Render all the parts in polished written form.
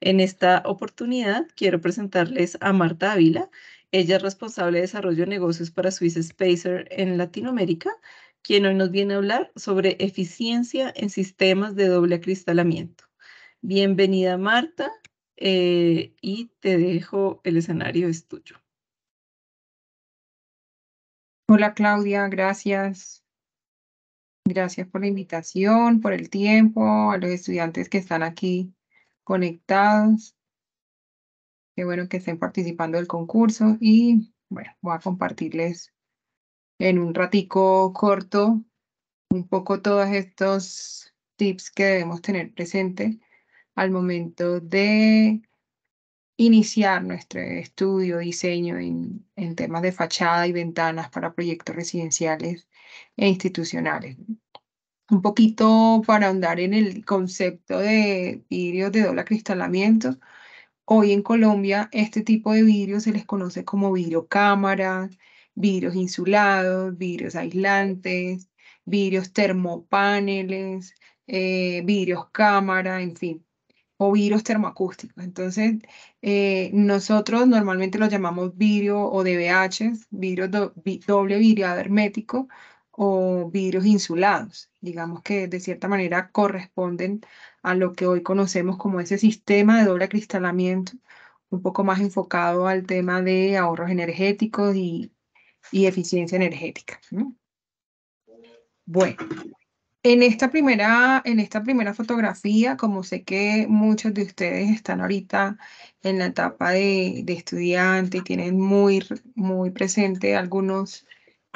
En esta oportunidad quiero presentarles a Marta Ávila. Ella es responsable de desarrollo de negocios para Swiss Spacer en Latinoamérica, quien hoy nos viene a hablar sobre eficiencia en sistemas de doble acristalamiento. Bienvenida, Marta, y te dejo el escenario es tuyo. Hola Claudia, gracias. Gracias por la invitación, por el tiempo, a los estudiantes que están aquí conectados. Qué bueno que estén participando del concurso y bueno, voy a compartirles en un ratico corto un poco todos estos tips que debemos tener presente al momento de iniciar nuestro estudio, diseño en temas de fachada y ventanas para proyectos residenciales e institucionales. Un poquito para ahondar en el concepto de vidrios de doble acristalamiento. Hoy en Colombia, este tipo de vidrios se les conoce como vidrio cámara, vidrios insulados, vidrios aislantes, vidrios termopaneles, vidrios cámara, en fin, o vidrios termoacústicos. Entonces, nosotros normalmente los llamamos vidrio o DVHs, doble vidriado hermético o vidrios insulados. Digamos que de cierta manera corresponden a lo que hoy conocemos como ese sistema de doble acristalamiento, un poco más enfocado al tema de ahorros energéticos y eficiencia energética, ¿no? Bueno, en esta primera fotografía, como sé que muchos de ustedes están ahorita en la etapa de estudiante y tienen muy presente algunos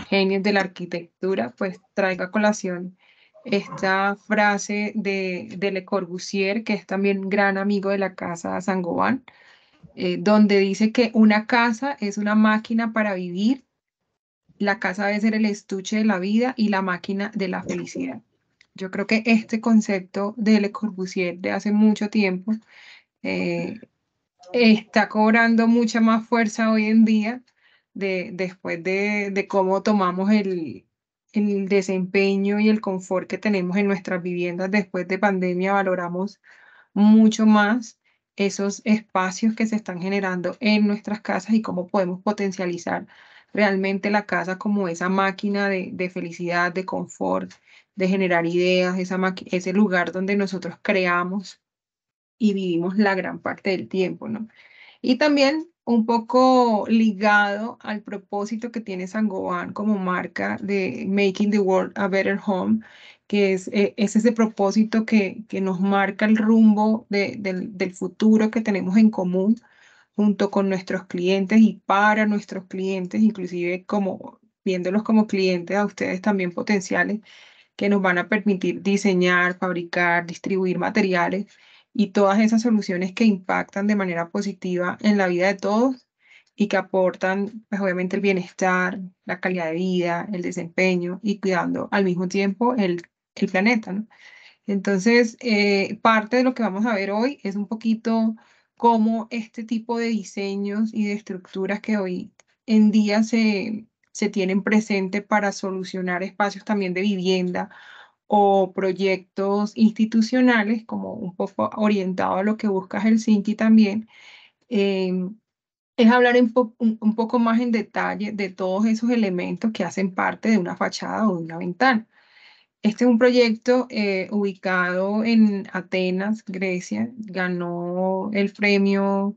genios de la arquitectura, pues traigo a colación esta frase de Le Corbusier, que es también gran amigo de la casa Saint-Gobain, donde dice que una casa es una máquina para vivir, la casa debe ser el estuche de la vida y la máquina de la felicidad. Yo creo que este concepto de Le Corbusier de hace mucho tiempo eh, está cobrando mucha más fuerza hoy en día después de cómo tomamos el desempeño y el confort que tenemos en nuestras viviendas después de pandemia. Valoramos mucho más esos espacios que se están generando en nuestras casas y cómo podemos potencializar realmente la casa como esa máquina de felicidad, de confort, de generar ideas, ese lugar donde nosotros creamos y vivimos la gran parte del tiempo, ¿no? Y también un poco ligado al propósito que tiene Saint-Gobain como marca de Making the World a Better Home, que es ese propósito que nos marca el rumbo del futuro que tenemos en común junto con nuestros clientes y para nuestros clientes, inclusive como viéndolos como clientes a ustedes también potenciales que nos van a permitir diseñar, fabricar, distribuir materiales y todas esas soluciones que impactan de manera positiva en la vida de todos y que aportan, pues, obviamente el bienestar, la calidad de vida, el desempeño y cuidando al mismo tiempo el planeta, ¿no? Entonces, parte de lo que vamos a ver hoy es un poquito cómo este tipo de diseños y de estructuras que hoy en día se tienen presente para solucionar espacios también de vivienda o proyectos institucionales, como un poco orientado a lo que busca Helsinki también, em, es hablar un poco más en detalle de todos esos elementos que hacen parte de una fachada o de una ventana. Este es un proyecto ubicado en Atenas, Grecia. Ganó el premio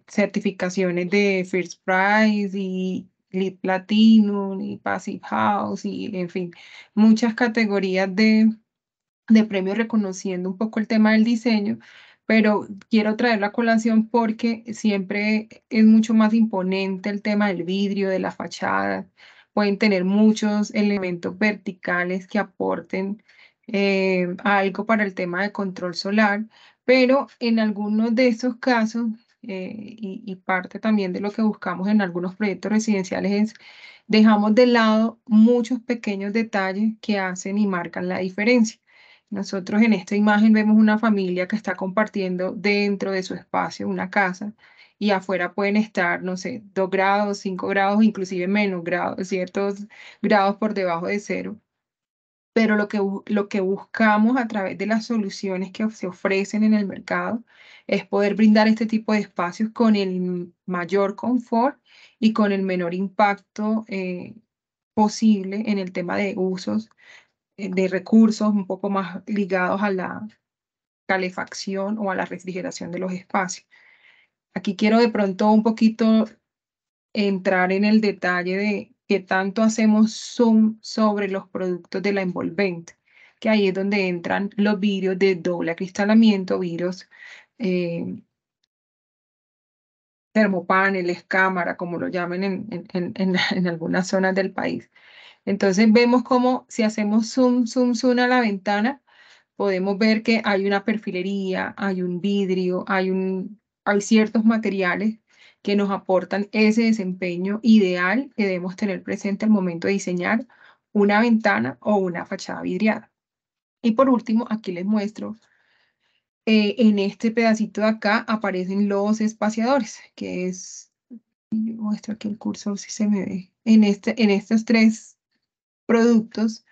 certificaciones de First Prize y LEED Platinum y Passive House y, en fin, muchas categorías de premios reconociendo un poco el tema del diseño, pero quiero traerlo a colación porque siempre es mucho más imponente el tema del vidrio, de la fachada. Pueden tener muchos elementos verticales que aporten algo para el tema de control solar, pero en algunos de esos casos, y parte también de lo que buscamos en algunos proyectos residenciales es dejamos de lado muchos pequeños detalles que hacen y marcan la diferencia. Nosotros en esta imagen vemos una familia que está compartiendo dentro de su espacio una casa y afuera pueden estar, no sé, 2 grados, 5 grados, inclusive menos grados, ciertos grados por debajo de cero. pero lo que buscamos a través de las soluciones que se ofrecen en el mercado es poder brindar este tipo de espacios con el mayor confort y con el menor impacto posible en el tema de usos de recursos un poco más ligados a la calefacción o a la refrigeración de los espacios. Aquí quiero de pronto un poquito entrar en el detalle de qué tanto hacemos zoom sobre los productos de la envolvente, que ahí es donde entran los vidrios de doble acristalamiento, vidrios termopaneles, cámara, como lo llamen en algunas zonas del país. Entonces vemos como si hacemos zoom a la ventana, podemos ver que hay una perfilería, hay un vidrio, hay ciertos materiales que nos aportan ese desempeño ideal que debemos tener presente al momento de diseñar una ventana o una fachada vidriada. Y por último, aquí les muestro, en este pedacito de acá aparecen los espaciadores, que es, muestro aquí el cursor si se me ve, en estos tres productos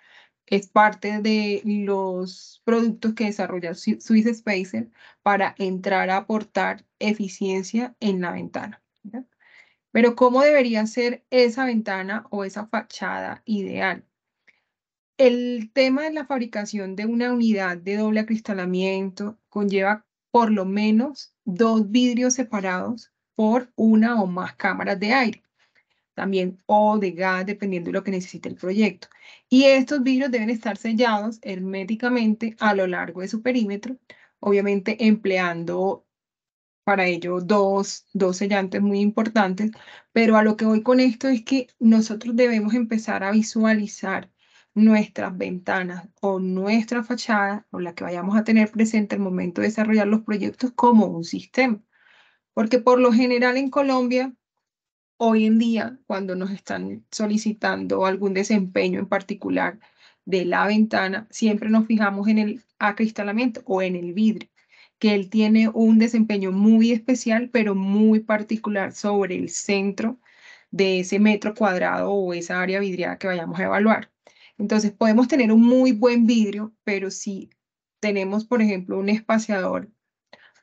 es parte de los productos que desarrolla Swiss Spacer para entrar a aportar eficiencia en la ventana, ¿ya? Pero ¿cómo debería ser esa ventana o esa fachada ideal? El tema de la fabricación de una unidad de doble acristalamiento conlleva por lo menos dos vidrios separados por una o más cámaras de aire también o de gas, dependiendo de lo que necesite el proyecto. Y estos vidrios deben estar sellados herméticamente a lo largo de su perímetro, obviamente empleando para ello dos sellantes muy importantes, pero a lo que voy con esto es que nosotros debemos empezar a visualizar nuestras ventanas o nuestra fachada o la que vayamos a tener presente al momento de desarrollar los proyectos como un sistema. Porque por lo general en Colombia hoy en día, cuando nos están solicitando algún desempeño en particular de la ventana, siempre nos fijamos en el acristalamiento o en el vidrio, que él tiene un desempeño muy especial, pero muy particular sobre el centro de ese metro cuadrado o esa área vidriada que vayamos a evaluar. Entonces, podemos tener un muy buen vidrio, pero si tenemos, por ejemplo, un espaciador.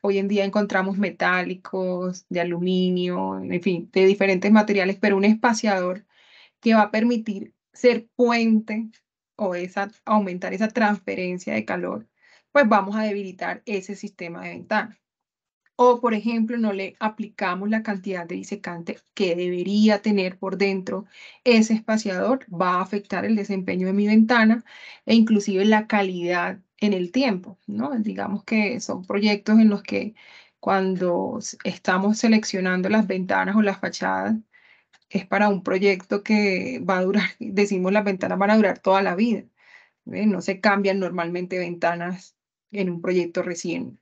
Hoy en día encontramos metálicos, de aluminio, en fin, de diferentes materiales, pero un espaciador que va a permitir ser puente o aumentar esa transferencia de calor, pues vamos a debilitar ese sistema de ventana. O, por ejemplo, no le aplicamos la cantidad de disecante que debería tener por dentro ese espaciador, va a afectar el desempeño de mi ventana e inclusive la calidad en el tiempo, ¿no? Digamos que son proyectos en los que cuando estamos seleccionando las ventanas o las fachadas, es para un proyecto que va a durar, decimos las ventanas van a durar toda la vida. No se cambian normalmente ventanas en un proyecto recién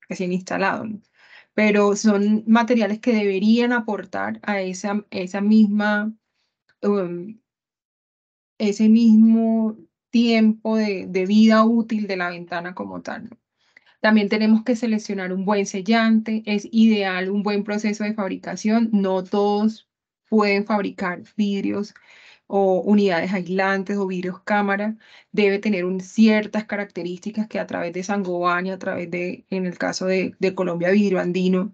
instalado, ¿no? Pero son materiales que deberían aportar a esa misma, um, ese mismo tiempo de vida útil de la ventana como tal, ¿no? También tenemos que seleccionar un buen sellante. Es ideal un buen proceso de fabricación. No todos pueden fabricar vidrios o unidades aislantes o vidrios cámara. Debe tener ciertas características que a través de Sangoban y a través de, en el caso de Colombia Vidrio Andino,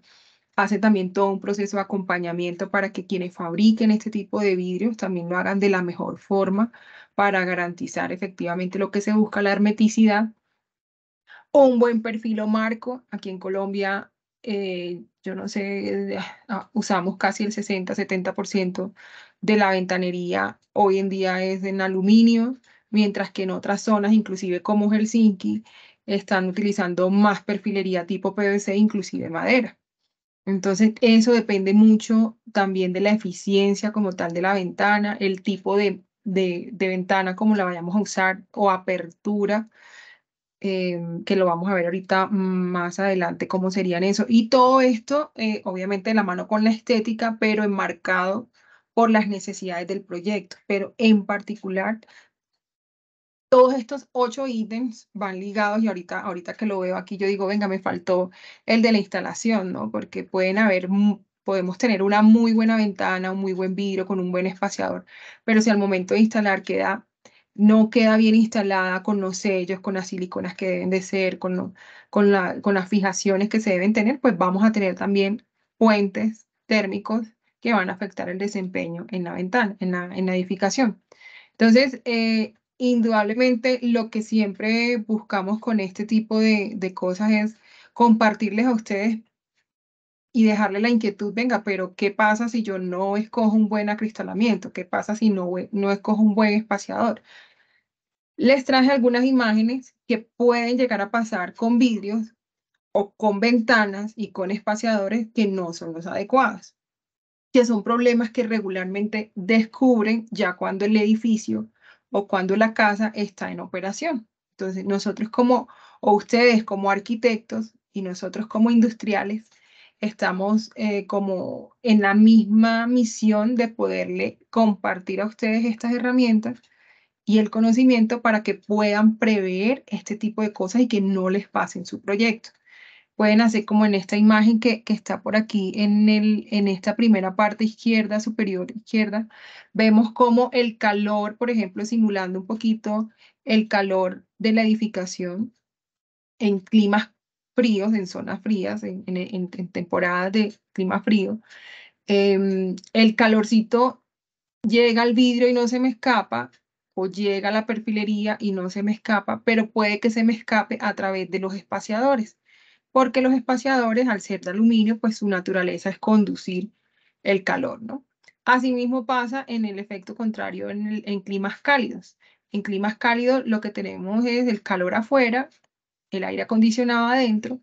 hace también todo un proceso de acompañamiento para que quienes fabriquen este tipo de vidrios también lo hagan de la mejor forma para garantizar efectivamente lo que se busca, la hermeticidad o un buen perfil o marco. Aquí en Colombia, yo no sé, usamos casi el 60-70% de la ventanería hoy en día es en aluminio, mientras que en otras zonas, inclusive como Helsinki, están utilizando más perfilería tipo PVC, inclusive madera. Entonces, eso depende mucho también de la eficiencia como tal de la ventana, el tipo de ventana como la vayamos a usar o apertura que lo vamos a ver ahorita más adelante cómo serían eso. Y todo esto, obviamente, de la mano con la estética, pero enmarcado por las necesidades del proyecto. Pero en particular, todos estos 8 ítems van ligados y ahorita que lo veo aquí, yo digo, venga, me faltó el de la instalación, ¿no? Porque podemos tener una muy buena ventana, un muy buen vidrio con un buen espaciador, pero si al momento de instalar queda no queda bien instalada con los sellos, con las siliconas que deben de ser, con las fijaciones que se deben tener, pues vamos a tener también puentes térmicos que van a afectar el desempeño en la ventana, en la edificación. Entonces, indudablemente lo que siempre buscamos con este tipo de cosas es compartirles a ustedes y dejarle la inquietud, venga, pero ¿qué pasa si yo no escojo un buen acristalamiento? ¿Qué pasa si no escojo un buen espaciador? Les traje algunas imágenes que pueden llegar a pasar con vidrios o con ventanas y con espaciadores que no son los adecuados, que son problemas que regularmente descubren ya cuando el edificio o cuando la casa está en operación. Entonces, nosotros como, o ustedes como arquitectos y nosotros como industriales, estamos como en la misma misión de poderle compartir a ustedes estas herramientas y el conocimiento para que puedan prever este tipo de cosas y que no les pase en su proyecto. Pueden hacer como en esta imagen que está por aquí en esta primera parte izquierda, superior izquierda, vemos como el calor, por ejemplo, simulando un poquito el calor de la edificación en climas fríos, en zonas frías, en temporadas de clima frío. El calorcito llega al vidrio y no se me escapa, o llega a la perfilería y no se me escapa, pero puede que se me escape a través de los espaciadores, porque los espaciadores, al ser de aluminio, pues su naturaleza es conducir el calor, ¿no? Asimismo pasa en el efecto contrario en climas cálidos. En climas cálidos lo que tenemos es el calor afuera, el aire acondicionado adentro,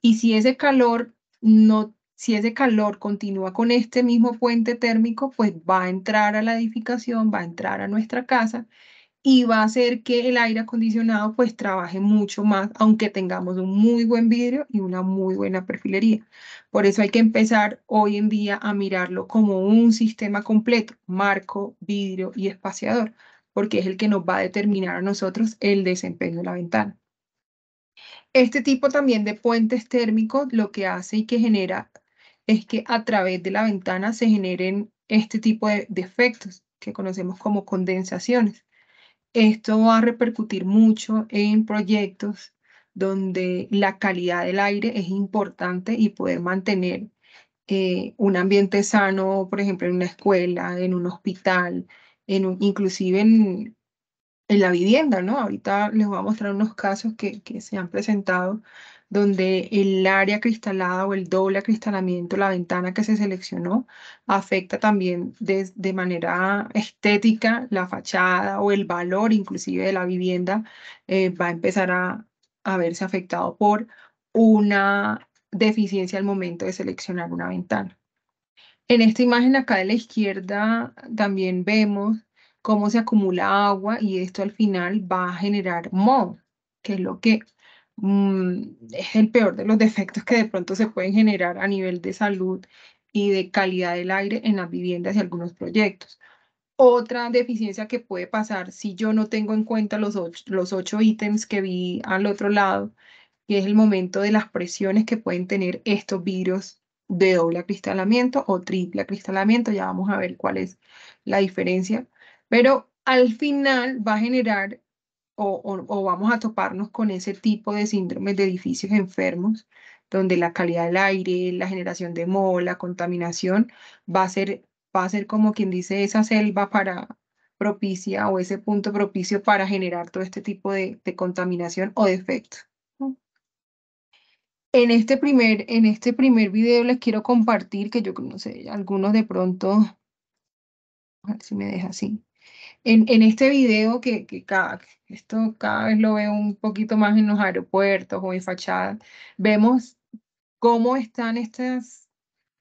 y si ese calor no, si ese calor continúa con este mismo puente térmico, pues va a entrar a la edificación, va a entrar a nuestra casa y va a hacer que el aire acondicionado pues trabaje mucho más, aunque tengamos un muy buen vidrio y una muy buena perfilería. Por eso hay que empezar hoy en día a mirarlo como un sistema completo, marco, vidrio y espaciador, porque es el que nos va a determinar a nosotros el desempeño de la ventana. Este tipo también de puentes térmicos lo que hace y que genera es que a través de la ventana se generen este tipo de efectos que conocemos como condensaciones. Esto va a repercutir mucho en proyectos donde la calidad del aire es importante y poder mantener un ambiente sano, por ejemplo, en una escuela, en un hospital, inclusive en la vivienda, ¿no? Ahorita les voy a mostrar unos casos que se han presentado donde el área acristalada o el doble acristalamiento, la ventana que se seleccionó, afecta también de manera estética la fachada o el valor inclusive de la vivienda, va a empezar a verse afectado por una deficiencia al momento de seleccionar una ventana. En esta imagen acá de la izquierda también vemos cómo se acumula agua y esto al final va a generar moho, que es lo que es el peor de los defectos que de pronto se pueden generar a nivel de salud y de calidad del aire en las viviendas y algunos proyectos. Otra deficiencia que puede pasar si yo no tengo en cuenta los ocho ítems que vi al otro lado, que es el momento de las presiones que pueden tener estos vidrios de doble acristalamiento o triple acristalamiento. Ya vamos a ver cuál es la diferencia. Pero al final va a generar o vamos a toparnos con ese tipo de síndromes de edificios enfermos, donde la calidad del aire, la generación de moho, la contaminación va a ser, va a ser como quien dice esa selva para propicia o ese punto propicio para generar todo este tipo de contaminación o de efecto. En este primer video les quiero compartir que yo no sé, algunos de pronto, a ver si me deja así. En este video esto cada vez lo veo un poquito más en los aeropuertos o en fachadas, vemos cómo están estas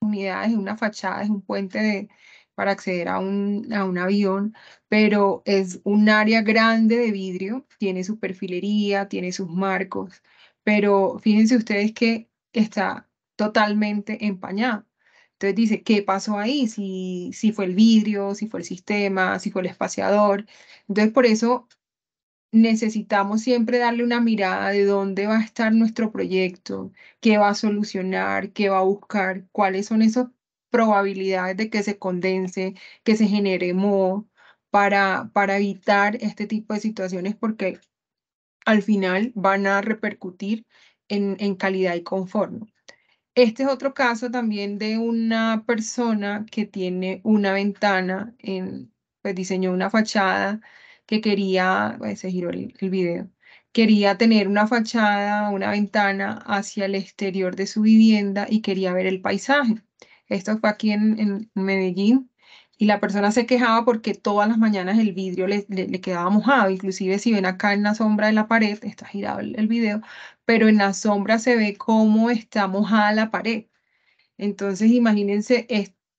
unidades en una fachada, es un puente para acceder a un avión, pero es un área grande de vidrio, tiene su perfilería, tiene sus marcos, pero fíjense ustedes que está totalmente empañado. Entonces dice, ¿qué pasó ahí? Si fue el vidrio, si fue el sistema, si fue el espaciador. Entonces por eso necesitamos siempre darle una mirada de dónde va a estar nuestro proyecto, qué va a solucionar, qué va a buscar, cuáles son esas probabilidades de que se condense, que se genere moho, para evitar este tipo de situaciones, porque al final van a repercutir en calidad y confort, ¿no? Este es otro caso también de una persona que tiene una ventana, pues diseñó una fachada que quería, pues, se giró el video, quería tener una fachada, una ventana hacia el exterior de su vivienda y quería ver el paisaje. Esto fue aquí en Medellín. Y la persona se quejaba porque todas las mañanas el vidrio le quedaba mojado. Inclusive si ven acá en la sombra de la pared, está girado el video, pero en la sombra se ve cómo está mojada la pared. Entonces, imagínense,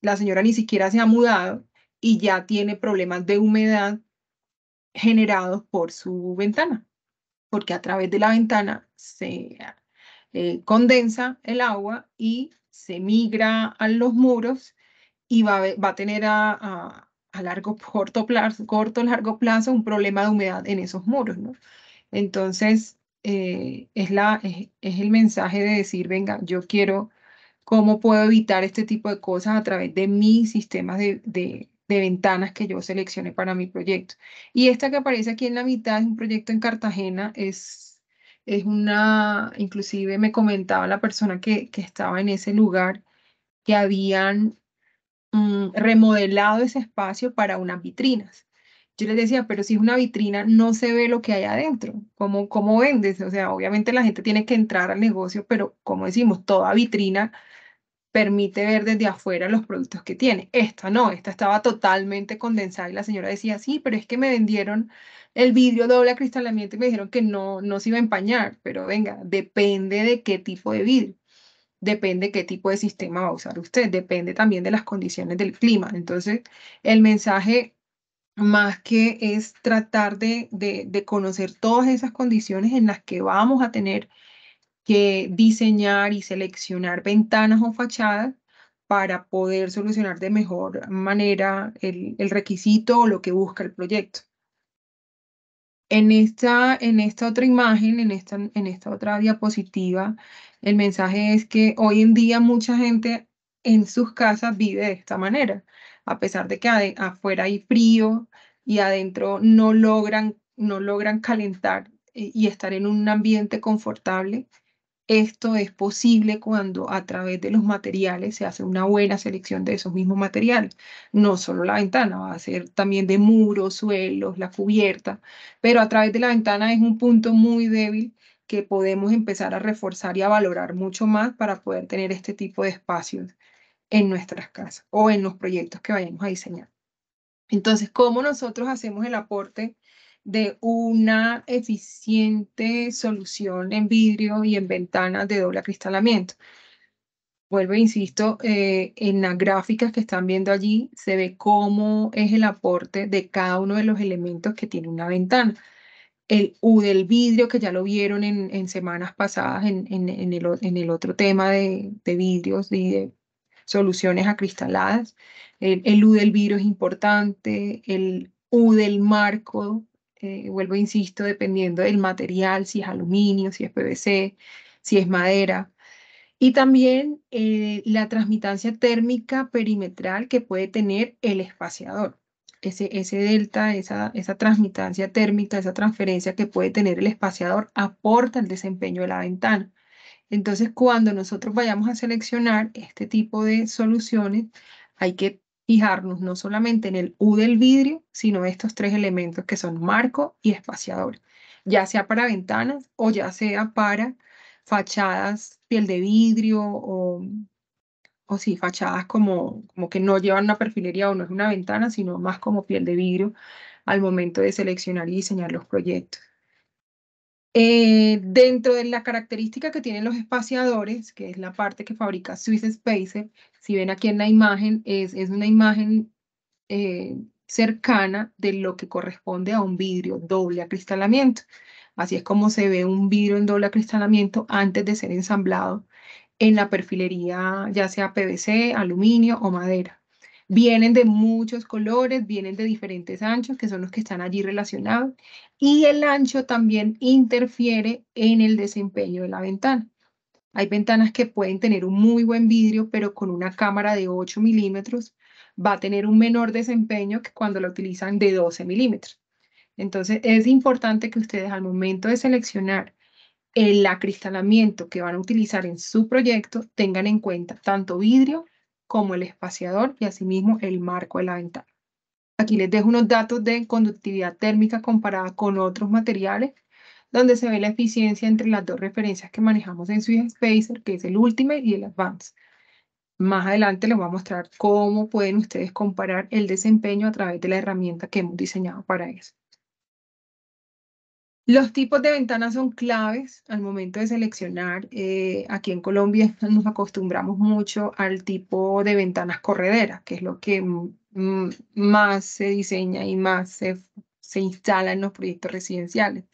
la señora ni siquiera se ha mudado y ya tiene problemas de humedad generados por su ventana, porque a través de la ventana se condensa el agua y se migra a los muros y va a tener a largo plazo un problema de humedad en esos muros, ¿no? Entonces, es el mensaje de decir, venga, yo quiero, ¿cómo puedo evitar este tipo de cosas a través de mis sistemas de ventanas que yo seleccione para mi proyecto? Y esta que aparece aquí en la mitad es un proyecto en Cartagena, inclusive me comentaba la persona que estaba en ese lugar, que habían remodelado ese espacio para unas vitrinas. Yo les decía, pero si es una vitrina, no se ve lo que hay adentro. ¿Cómo vendes? O sea, obviamente la gente tiene que entrar al negocio, pero como decimos, toda vitrina permite ver desde afuera los productos que tiene. Esta no, esta estaba totalmente condensada y la señora decía, sí, pero es que me vendieron el vidrio doble acristalamiento y me dijeron que no se iba a empañar, pero venga, depende de qué tipo de vidrio. Depende qué tipo de sistema va a usar usted, depende también de las condiciones del clima. Entonces, el mensaje más que es tratar de conocer todas esas condiciones en las que vamos a tener que diseñar y seleccionar ventanas o fachadas para poder solucionar de mejor manera el requisito o lo que busca el proyecto. En esta otra imagen, en esta otra diapositiva, el mensaje es que hoy en día mucha gente en sus casas vive de esta manera, a pesar de que afuera hay frío y adentro no logran calentar y estar en un ambiente confortable. Esto es posible cuando a través de los materiales se hace una buena selección de esos mismos materiales. No solo la ventana, va a ser también de muros, suelos, la cubierta, pero a través de la ventana es un punto muy débil que podemos empezar a reforzar y a valorar mucho más para poder tener este tipo de espacios en nuestras casas o en los proyectos que vayamos a diseñar. Entonces, ¿cómo nosotros hacemos el aporte de una eficiente solución en vidrio y en ventanas de doble acristalamiento? Vuelvo e insisto, en las gráficas que están viendo allí se ve cómo es el aporte de cada uno de los elementos que tiene una ventana. El U del vidrio, que ya lo vieron en semanas pasadas en el otro tema de vidrios y de soluciones acristaladas. El U del vidrio es importante, el U del marco, vuelvo e insisto, dependiendo del material, si es aluminio, si es PVC, si es madera. Y también la transmitancia térmica perimetral que puede tener el espaciador. Ese delta, esa transmitancia térmica, esa transferencia que puede tener el espaciador aporta el desempeño de la ventana. Entonces, cuando nosotros vayamos a seleccionar este tipo de soluciones, hay que fijarnos no solamente en el U del vidrio, sino estos tres elementos que son marco y espaciador, ya sea para ventanas o ya sea para fachadas piel de vidrio o sí, fachadas como que no llevan una perfilería o no es una ventana, sino más como piel de vidrio al momento de seleccionar y diseñar los proyectos. Dentro de la característica que tienen los espaciadores, que es la parte que fabrica Swiss Spacer, si ven aquí en la imagen, es una imagen cercana de lo que corresponde a un vidrio doble acristalamiento. Así es como se ve un vidrio en doble acristalamiento antes de ser ensamblado en la perfilería, ya sea PVC, aluminio o madera. Vienen de muchos colores, vienen de diferentes anchos, que son los que están allí relacionados, y el ancho también interfiere en el desempeño de la ventana. Hay ventanas que pueden tener un muy buen vidrio, pero con una cámara de 8 milímetros, va a tener un menor desempeño que cuando lo utilizan de 12 milímetros. Entonces, es importante que ustedes al momento de seleccionar el acristalamiento que van a utilizar en su proyecto tengan en cuenta tanto vidrio como el espaciador y asimismo el marco de la ventana. Aquí les dejo unos datos de conductividad térmica comparada con otros materiales, donde se ve la eficiencia entre las dos referencias que manejamos en Swiss Spacer, que es el Ultimate y el Advanced. Más adelante les voy a mostrar cómo pueden ustedes comparar el desempeño a través de la herramienta que hemos diseñado para eso. Los tipos de ventanas son claves al momento de seleccionar. Aquí en Colombia nos acostumbramos mucho al tipo de ventanas correderas, que es lo que más se diseña y más se instala en los proyectos residenciales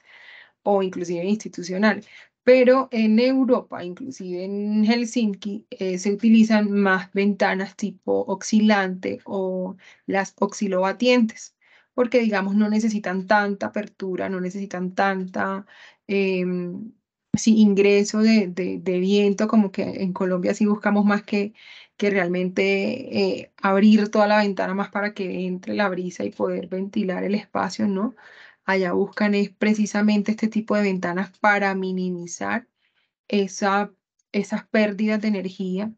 o inclusive institucionales. Pero en Europa, inclusive en Helsinki, se utilizan más ventanas tipo oscilante o las oscilobatientes, porque digamos no necesitan tanta apertura, no necesitan tanta sí, ingreso de viento, como que en Colombia sí buscamos más que realmente abrir toda la ventana más para que entre la brisa y poder ventilar el espacio, ¿no? Allá buscan es precisamente este tipo de ventanas para minimizar esas pérdidas de energía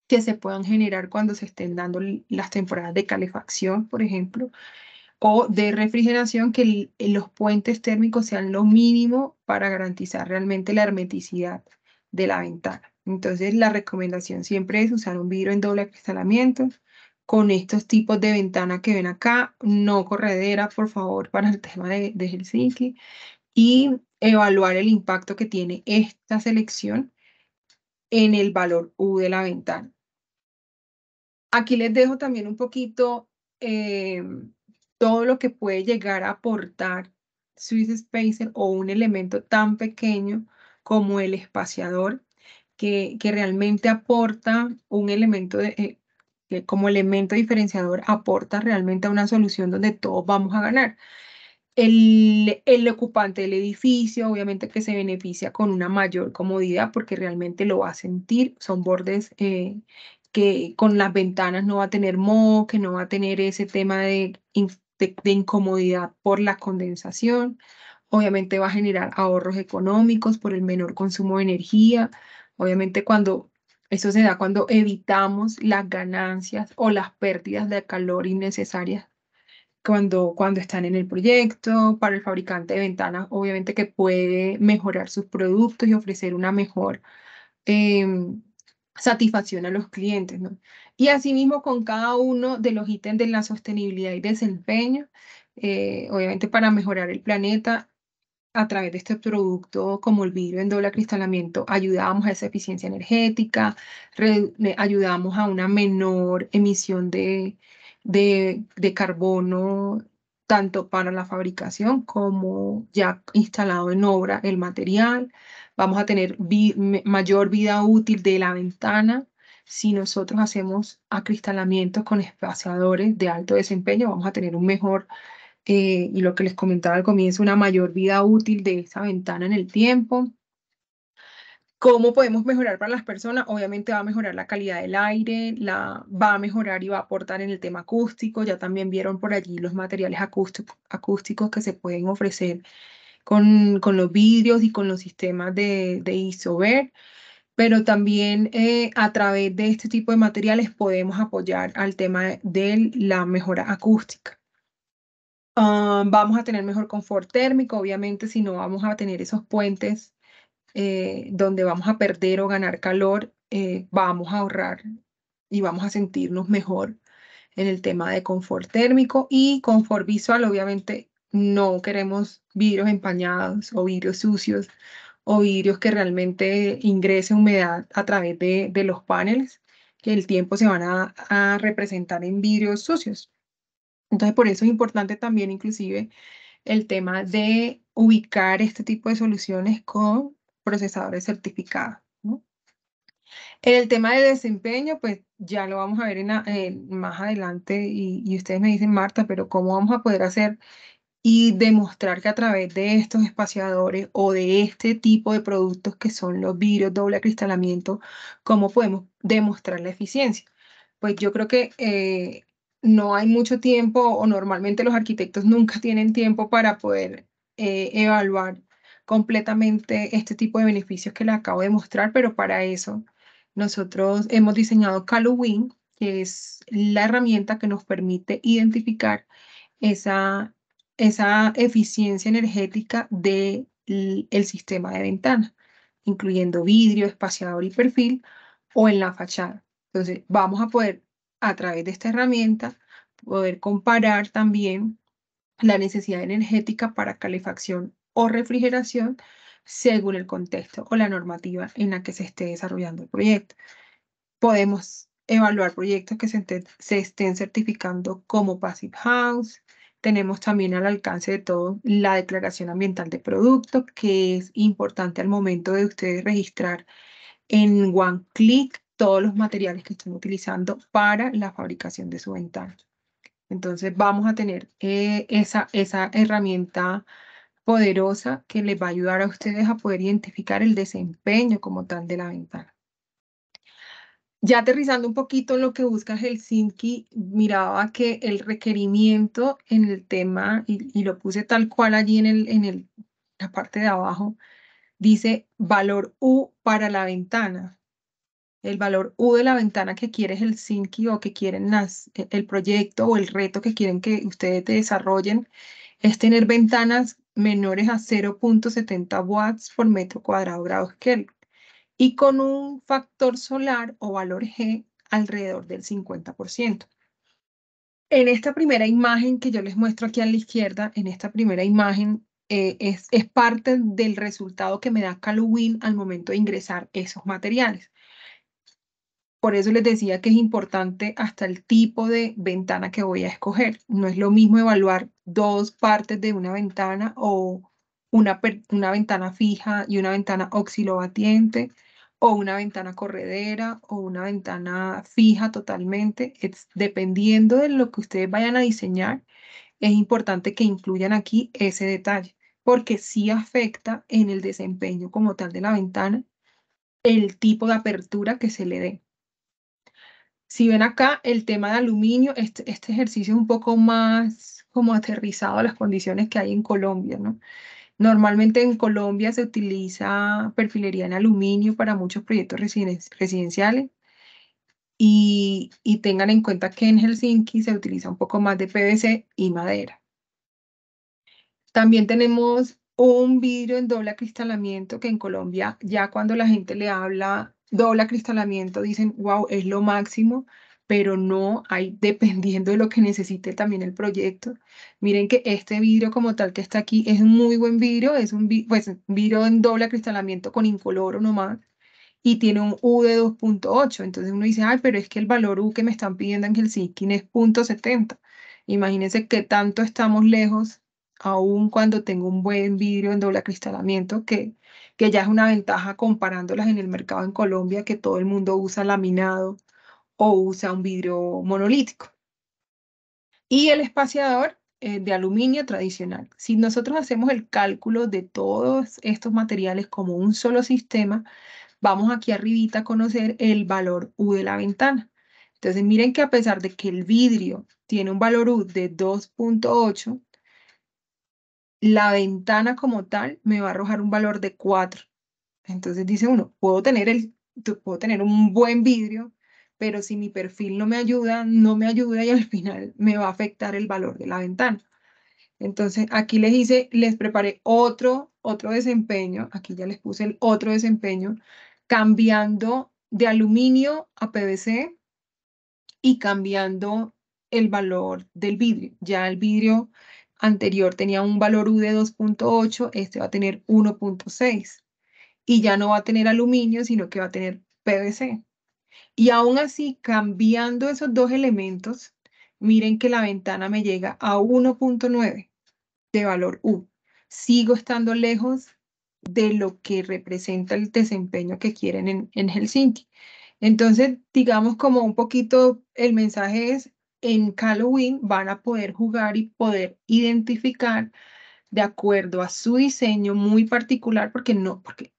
que se puedan generar cuando se estén dando las temporadas de calefacción, por ejemplo, o de refrigeración, que los puentes térmicos sean lo mínimo para garantizar realmente la hermeticidad de la ventana. Entonces, la recomendación siempre es usar un vidrio en doble acristalamiento con estos tipos de ventana que ven acá, no corredera, por favor, para el tema de Helsinki, y evaluar el impacto que tiene esta selección en el valor U de la ventana. Aquí les dejo también un poquito todo lo que puede llegar a aportar Swiss Spacer o un elemento tan pequeño como el espaciador, que realmente aporta un elemento que como elemento diferenciador aporta realmente a una solución donde todos vamos a ganar. El ocupante del edificio, obviamente que se beneficia con una mayor comodidad porque realmente lo va a sentir. Son bordes que con las ventanas no va a tener moho, que no va a tener ese tema de incomodidad por la condensación. Obviamente va a generar ahorros económicos por el menor consumo de energía. Obviamente eso se da cuando evitamos las ganancias o las pérdidas de calor innecesarias cuando están en el proyecto. Para el fabricante de ventanas, obviamente que puede mejorar sus productos y ofrecer una mejor em, satisfacción a los clientes, ¿no? Y asimismo con cada uno de los ítems de la sostenibilidad y desempeño, obviamente para mejorar el planeta. A través de este producto, como el vidrio en doble acristalamiento, ayudamos a esa eficiencia energética, ayudamos a una menor emisión de carbono, tanto para la fabricación como ya instalado en obra el material. Vamos a tener mayor vida útil de la ventana. Si nosotros hacemos acristalamientos con espaciadores de alto desempeño, vamos a tener un mejor y lo que les comentaba al comienzo, una mayor vida útil de esa ventana en el tiempo. ¿Cómo podemos mejorar para las personas? Obviamente va a mejorar la calidad del aire, va a mejorar y va a aportar en el tema acústico. Ya también vieron por allí los materiales acústicos que se pueden ofrecer con los vidrios y con los sistemas de Isover. Pero también a través de este tipo de materiales podemos apoyar al tema de la mejora acústica. Vamos a tener mejor confort térmico, obviamente, si no vamos a tener esos puentes donde vamos a perder o ganar calor, vamos a ahorrar y vamos a sentirnos mejor en el tema de confort térmico y confort visual. Obviamente, no queremos vidrios empañados o vidrios sucios o vidrios que realmente ingrese humedad a través de los paneles, que el tiempo se van a representar en vidrios sucios. Entonces, por eso es importante también, inclusive, el tema de ubicar este tipo de soluciones con procesadores certificados, ¿no? En el tema de desempeño, pues ya lo vamos a ver más adelante y ustedes me dicen, Marta, pero ¿cómo vamos a poder hacer y demostrar que a través de estos espaciadores o de este tipo de productos que son los vidrios doble acristalamiento, cómo podemos demostrar la eficiencia? Pues yo creo que no hay mucho tiempo o normalmente los arquitectos nunca tienen tiempo para poder evaluar completamente este tipo de beneficios que les acabo de mostrar, pero para eso nosotros hemos diseñado CaloWin, que es la herramienta que nos permite identificar esa, esa eficiencia energética del sistema de ventana, incluyendo vidrio, espaciador y perfil o en la fachada. Entonces, vamos a poder, a través de esta herramienta, poder comparar también la necesidad energética para calefacción o refrigeración según el contexto o la normativa en la que se esté desarrollando el proyecto. Podemos evaluar proyectos que se estén certificando como Passive House. Tenemos también al alcance de todo la declaración ambiental de producto, que es importante al momento de ustedes registrar en One Click todos los materiales que están utilizando para la fabricación de su ventana. Entonces vamos a tener esa herramienta poderosa que les va a ayudar a ustedes a poder identificar el desempeño como tal de la ventana. Ya aterrizando un poquito en lo que busca Helsinki, miraba que el requerimiento en el tema, y lo puse tal cual allí en la parte de abajo, dice valor U para la ventana. El valor U de la ventana que quiere Helsinki o que quieren el proyecto o el reto que quieren que ustedes desarrollen es tener ventanas menores a 0,70 watts por metro cuadrado grados Kelvin y con un factor solar o valor G alrededor del 50%. En esta primera imagen que yo les muestro aquí a la izquierda, en esta primera imagen es parte del resultado que me da CaloWin al momento de ingresar esos materiales. Por eso les decía que es importante hasta el tipo de ventana que voy a escoger. No es lo mismo evaluar dos partes de una ventana o una ventana fija y una ventana oscilobatiente o una ventana corredera o una ventana fija totalmente. Dependiendo de lo que ustedes vayan a diseñar, es importante que incluyan aquí ese detalle, porque sí afecta en el desempeño como tal de la ventana el tipo de apertura que se le dé. Si ven acá el tema de aluminio, este ejercicio es un poco más como aterrizado a las condiciones que hay en Colombia, ¿no? Normalmente en Colombia se utiliza perfilería en aluminio para muchos proyectos residenciales y tengan en cuenta que en Helsinki se utiliza un poco más de PVC y madera. También tenemos un vidrio en doble acristalamiento que en Colombia ya cuando la gente le habla doble acristalamiento dicen, wow, es lo máximo, pero no hay, dependiendo de lo que necesite también el proyecto. Miren que este vidrio como tal que está aquí es un muy buen vidrio, es un pues, vidrio en doble acristalamiento con incoloro nomás y tiene un U de 2,8. Entonces uno dice, ay, pero es que el valor U que me están pidiendo en Helsinki es 0,70. Imagínense qué tanto estamos lejos, aun cuando tengo un buen vidrio en doble acristalamiento, que ya es una ventaja comparándolas en el mercado en Colombia, que todo el mundo usa laminado o usa un vidrio monolítico. Y el espaciador de aluminio tradicional. Si nosotros hacemos el cálculo de todos estos materiales como un solo sistema, vamos aquí arribita a conocer el valor U de la ventana. Entonces miren que a pesar de que el vidrio tiene un valor U de 2,8, la ventana como tal me va a arrojar un valor de 4. Entonces dice uno, puedo tener un buen vidrio, pero si mi perfil no me ayuda, no me ayuda y al final me va a afectar el valor de la ventana. Entonces aquí les preparé otro desempeño, aquí ya les puse el otro desempeño, cambiando de aluminio a PVC y cambiando el valor del vidrio. Ya el vidrio anterior tenía un valor U de 2,8, este va a tener 1,6 y ya no va a tener aluminio, sino que va a tener PVC. Y aún así, cambiando esos dos elementos, miren que la ventana me llega a 1,9 de valor U. Sigo estando lejos de lo que representa el desempeño que quieren en Helsinki. Entonces, digamos como un poquito el mensaje es, en Halloween van a poder jugar y poder identificar de acuerdo a su diseño muy particular, porque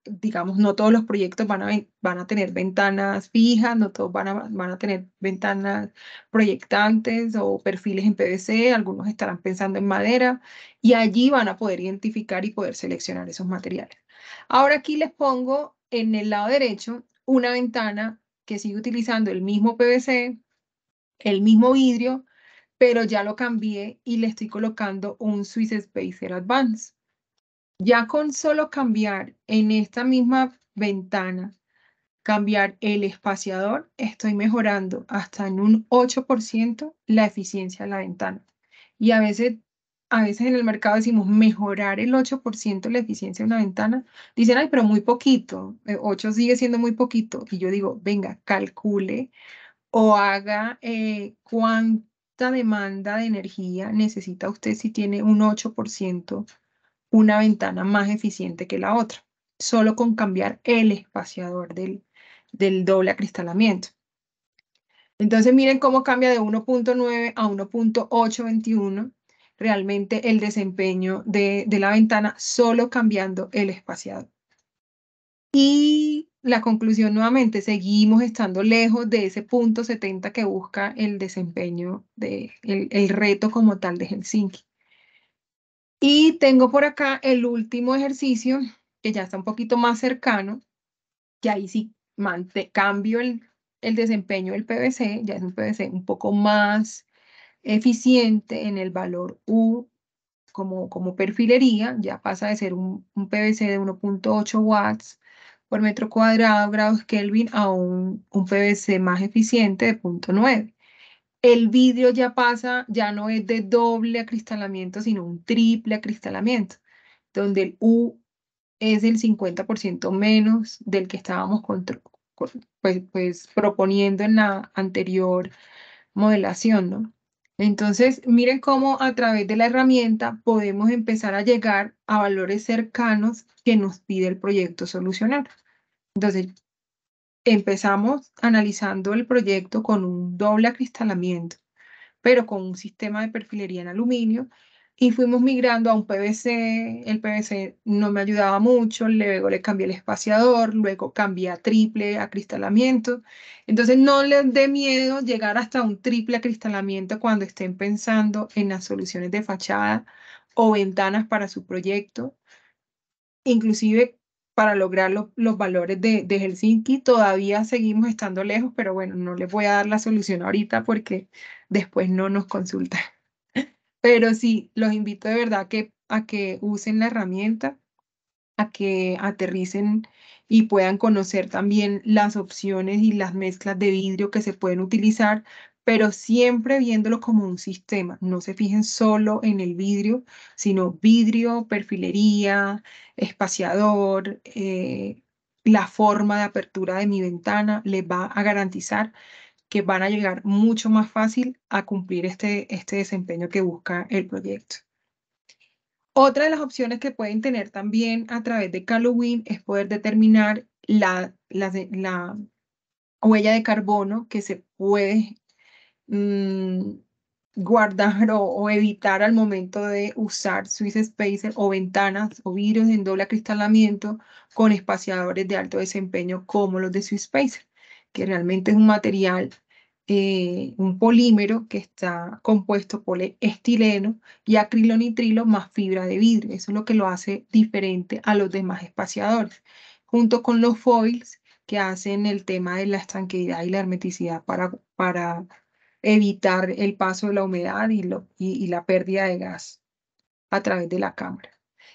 digamos, no todos los proyectos van a tener ventanas fijas, no todos van a tener ventanas proyectantes o perfiles en PVC, algunos estarán pensando en madera, y allí van a poder identificar y poder seleccionar esos materiales. Ahora aquí les pongo en el lado derecho una ventana que sigue utilizando el mismo PVC, el mismo vidrio, pero ya lo cambié y le estoy colocando un Swiss Spacer Advance. Ya con solo cambiar en esta misma ventana, cambiar el espaciador, estoy mejorando hasta en un 8% la eficiencia de la ventana. Y a veces en el mercado decimos mejorar el 8% la eficiencia de una ventana. Dicen, ay, pero muy poquito, 8 sigue siendo muy poquito. Y yo digo, venga, calcule o haga cuánta demanda de energía necesita usted si tiene un 8% una ventana más eficiente que la otra, solo con cambiar el espaciador del doble acristalamiento. Entonces miren cómo cambia de 1.9 a 1.821 realmente el desempeño de la ventana solo cambiando el espaciador. Y la conclusión nuevamente, seguimos estando lejos de ese punto 70 que busca el desempeño el reto como tal de Helsinki. Y tengo por acá el último ejercicio, que ya está un poquito más cercano, que ahí sí cambio el desempeño del PVC, ya es un PVC un poco más eficiente en el valor U como perfilería, ya pasa de ser un PVC de 1.8 watts por metro cuadrado, grados Kelvin, a un PVC más eficiente de 0.9. El vidrio ya pasa, ya no es de doble acristalamiento, sino un triple acristalamiento, donde el U es el 50% menos del que estábamos pues, proponiendo en la anterior modelación, ¿no? Entonces, miren cómo a través de la herramienta podemos empezar a llegar a valores cercanos que nos pide el proyecto solucionar. Entonces, empezamos analizando el proyecto con un doble acristalamiento, pero con un sistema de perfilería en aluminio, y fuimos migrando a un PVC. El PVC no me ayudaba mucho, luego le cambié el espaciador, luego cambié a triple acristalamiento. Entonces no les dé miedo llegar hasta un triple acristalamiento cuando estén pensando en las soluciones de fachada o ventanas para su proyecto. Inclusive para lograr los valores de Helsinki todavía seguimos estando lejos, pero bueno, no les voy a dar la solución ahorita porque después no nos consultan. Pero sí, los invito de verdad a que usen la herramienta, a que aterricen y puedan conocer también las opciones y las mezclas de vidrio que se pueden utilizar, pero siempre viéndolo como un sistema. No se fijen solo en el vidrio, sino vidrio, perfilería, espaciador, la forma de apertura de mi ventana les va a garantizar que van a llegar mucho más fácil a cumplir este desempeño que busca el proyecto. Otra de las opciones que pueden tener también a través de CaloWin es poder determinar la huella de carbono que se puede guardar o evitar al momento de usar Swiss Spacer o ventanas o vidrios en doble acristalamiento con espaciadores de alto desempeño como los de Swiss Spacer, que realmente es un material, un polímero que está compuesto por estileno y acrilonitrilo más fibra de vidrio. Eso es lo que lo hace diferente a los demás espaciadores, junto con los foils que hacen el tema de la estanqueidad y la hermeticidad para evitar el paso de la humedad y la pérdida de gas a través de la cámara.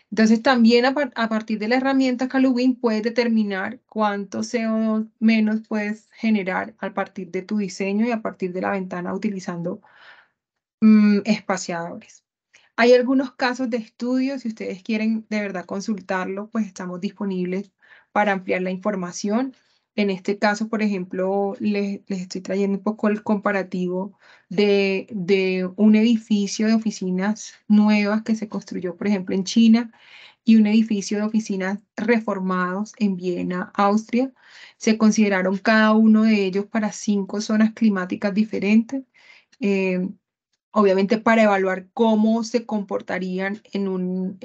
Entonces también a partir de la herramienta CaloWin puedes determinar cuánto CO2 menos puedes generar a partir de tu diseño y a partir de la ventana utilizando espaciadores. Hay algunos casos de estudio, si ustedes quieren de verdad consultarlo, pues estamos disponibles para ampliar la información. En este caso, por ejemplo, les estoy trayendo un poco el comparativo de un edificio de oficinas nuevas que se construyó, por ejemplo, en China, y un edificio de oficinas reformados en Viena, Austria. Se consideraron cada uno de ellos para 5 zonas climáticas diferentes. obviamente para evaluar cómo se comportarían en un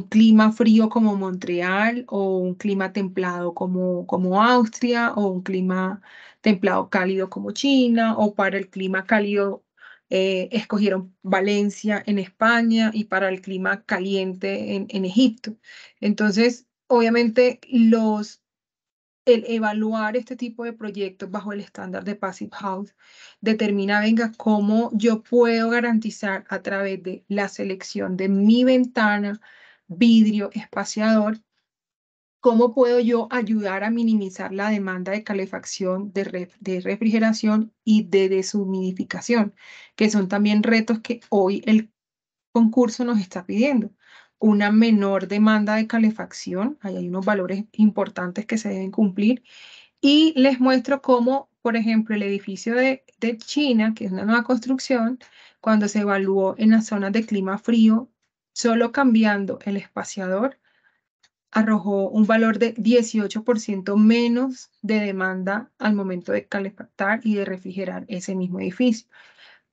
clima frío como Montreal o un clima templado como Austria o un clima templado cálido como China o para el clima cálido escogieron Valencia en España y para el clima caliente en Egipto. Entonces, obviamente el evaluar este tipo de proyectos bajo el estándar de Passive House determina, venga, cómo yo puedo garantizar a través de la selección de mi ventana, vidrio, espaciador, cómo puedo yo ayudar a minimizar la demanda de calefacción, de refrigeración y de deshumidificación, que son también retos que hoy el concurso nos está pidiendo. Una menor demanda de calefacción, ahí hay unos valores importantes que se deben cumplir y les muestro cómo, por ejemplo, el edificio de China, que es una nueva construcción, cuando se evaluó en las zonas de clima frío, solo cambiando el espaciador, arrojó un valor de 18% menos de demanda al momento de calefactar y de refrigerar ese mismo edificio.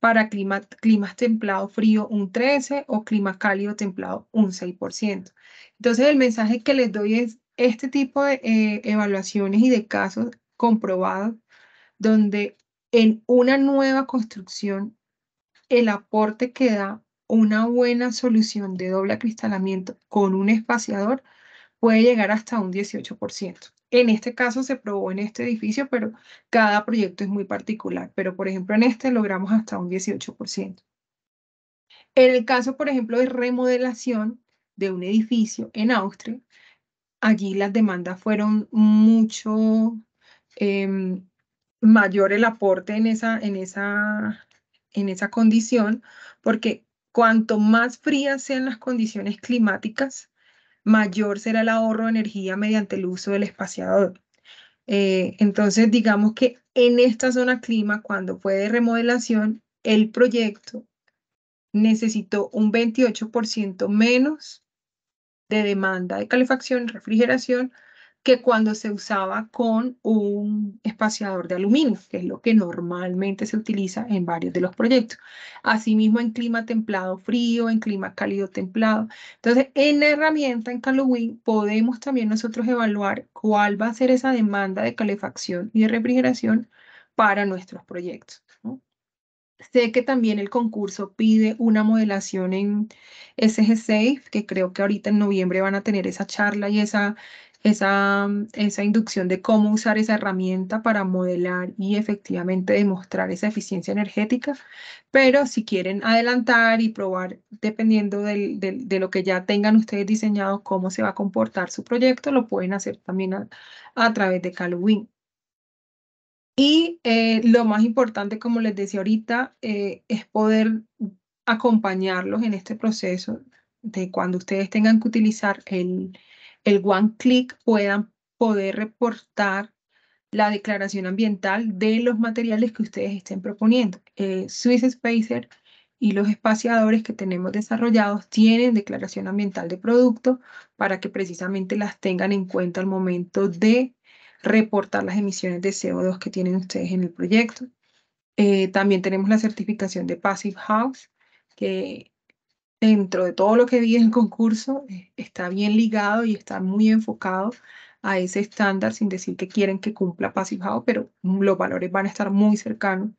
Para climas templado frío un 13 o clima cálido templado un 6%. Entonces el mensaje que les doy es este tipo de evaluaciones y de casos comprobados donde en una nueva construcción el aporte que da una buena solución de doble acristalamiento con un espaciador puede llegar hasta un 18%. En este caso se probó en este edificio, pero cada proyecto es muy particular. Pero, por ejemplo, en este logramos hasta un 18%. En el caso, por ejemplo, de remodelación de un edificio en Austria, allí las demandas fueron mucho mayor el aporte en esa condición, porque cuanto más frías sean las condiciones climáticas, mayor será el ahorro de energía mediante el uso del espaciador. Entonces, digamos que en esta zona clima, cuando fue de remodelación, el proyecto necesitó un 28% menos de demanda de calefacción y refrigeración que cuando se usaba con un espaciador de aluminio, que es lo que normalmente se utiliza en varios de los proyectos. Asimismo, en clima templado frío, en clima cálido templado. Entonces, en la herramienta, en CaloWin, podemos también nosotros evaluar cuál va a ser esa demanda de calefacción y de refrigeración para nuestros proyectos, ¿no? Sé que también el concurso pide una modelación en SG Safe, que creo que ahorita en noviembre van a tener esa charla y esa inducción de cómo usar esa herramienta para modelar y efectivamente demostrar esa eficiencia energética. Pero si quieren adelantar y probar, dependiendo de lo que ya tengan ustedes diseñado, cómo se va a comportar su proyecto, lo pueden hacer también a través de CaloWin. Y lo más importante, como les decía ahorita, es poder acompañarlos en este proceso de cuando ustedes tengan que utilizar el One Click, puedan poder reportar la declaración ambiental de los materiales que ustedes estén proponiendo. Swiss Spacer y los espaciadores que tenemos desarrollados tienen declaración ambiental de producto para que precisamente las tengan en cuenta al momento de reportar las emisiones de CO2 que tienen ustedes en el proyecto. También tenemos la certificación de Passive House, que dentro de todo lo que vi en el concurso, está bien ligado y está muy enfocado a ese estándar, sin decir que quieren que cumpla Passive House, pero los valores van a estar muy cercanos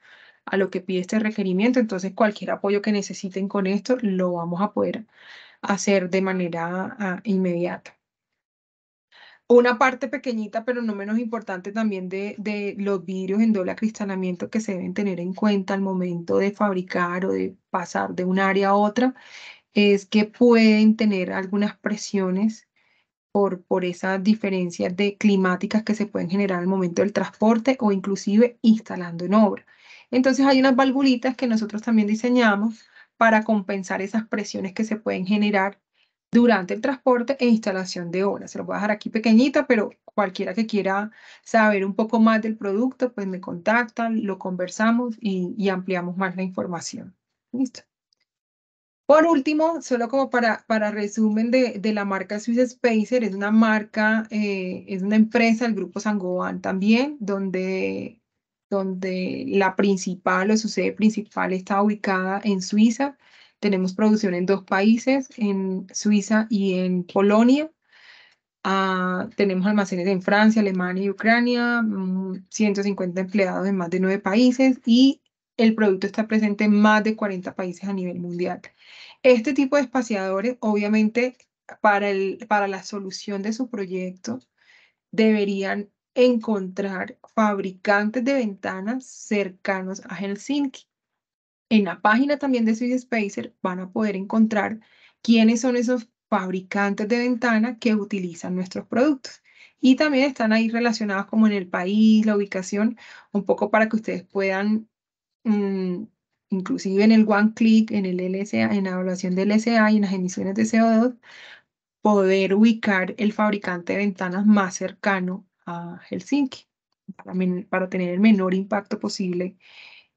a lo que pide este requerimiento. Entonces, cualquier apoyo que necesiten con esto, lo vamos a poder hacer de manera inmediata. Una parte pequeñita, pero no menos importante también de los vidrios en doble acristalamiento que se deben tener en cuenta al momento de fabricar o de pasar de un área a otra, es que pueden tener algunas presiones por esas diferencias de climáticas que se pueden generar al momento del transporte o inclusive instalando en obra. Entonces hay unas valvulitas que nosotros también diseñamos para compensar esas presiones que se pueden generar durante el transporte e instalación de obra. Se lo voy a dejar aquí pequeñita, pero cualquiera que quiera saber un poco más del producto, pues me contactan, lo conversamos y ampliamos más la información. ¿Listo? Por último, solo como para resumen de la marca Swiss Spacer, es una marca, es una empresa del grupo Sangoban también, donde donde la principal o su sede principal está ubicada en Suiza. Tenemos producción en dos países, en Suiza y en Polonia. Tenemos almacenes en Francia, Alemania y Ucrania, 150 empleados en más de 9 países y el producto está presente en más de 40 países a nivel mundial. Este tipo de espaciadores, obviamente, para la solución de su proyecto, deberían encontrar fabricantes de ventanas cercanos a Helsinki. En la página también de Swiss Spacer van a poder encontrar quiénes son esos fabricantes de ventana que utilizan nuestros productos. Y también están ahí relacionados como en el país, la ubicación, un poco para que ustedes puedan, mm, inclusive en el One Click, en el LSA, en la evaluación del LSA y en las emisiones de CO2, poder ubicar el fabricante de ventanas más cercano a Helsinki para tener el menor impacto posible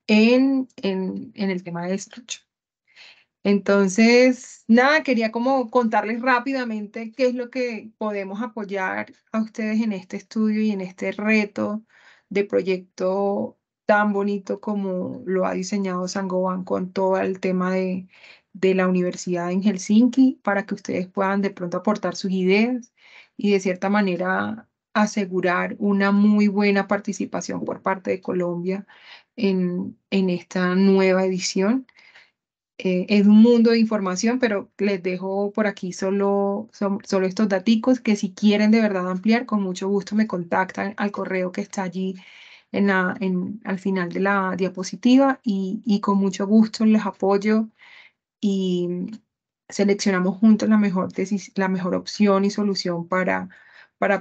en el tema de destrucción. Entonces, nada, quería como contarles rápidamente qué es lo que podemos apoyar a ustedes en este estudio y en este reto de proyecto tan bonito como lo ha diseñado Sangoban con todo el tema de la universidad en Helsinki, para que ustedes puedan de pronto aportar sus ideas y de cierta manera asegurar una muy buena participación por parte de Colombia en esta nueva edición. Es un mundo de información, pero les dejo por aquí solo estos daticos que si quieren de verdad ampliar, con mucho gusto me contactan al correo que está allí al final de la diapositiva y con mucho gusto les apoyo y seleccionamos juntos la mejor opción y solución para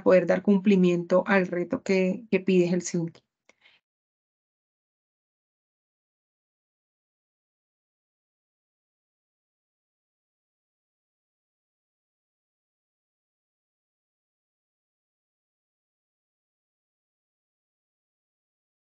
poder dar cumplimiento al reto que pide Helsinki.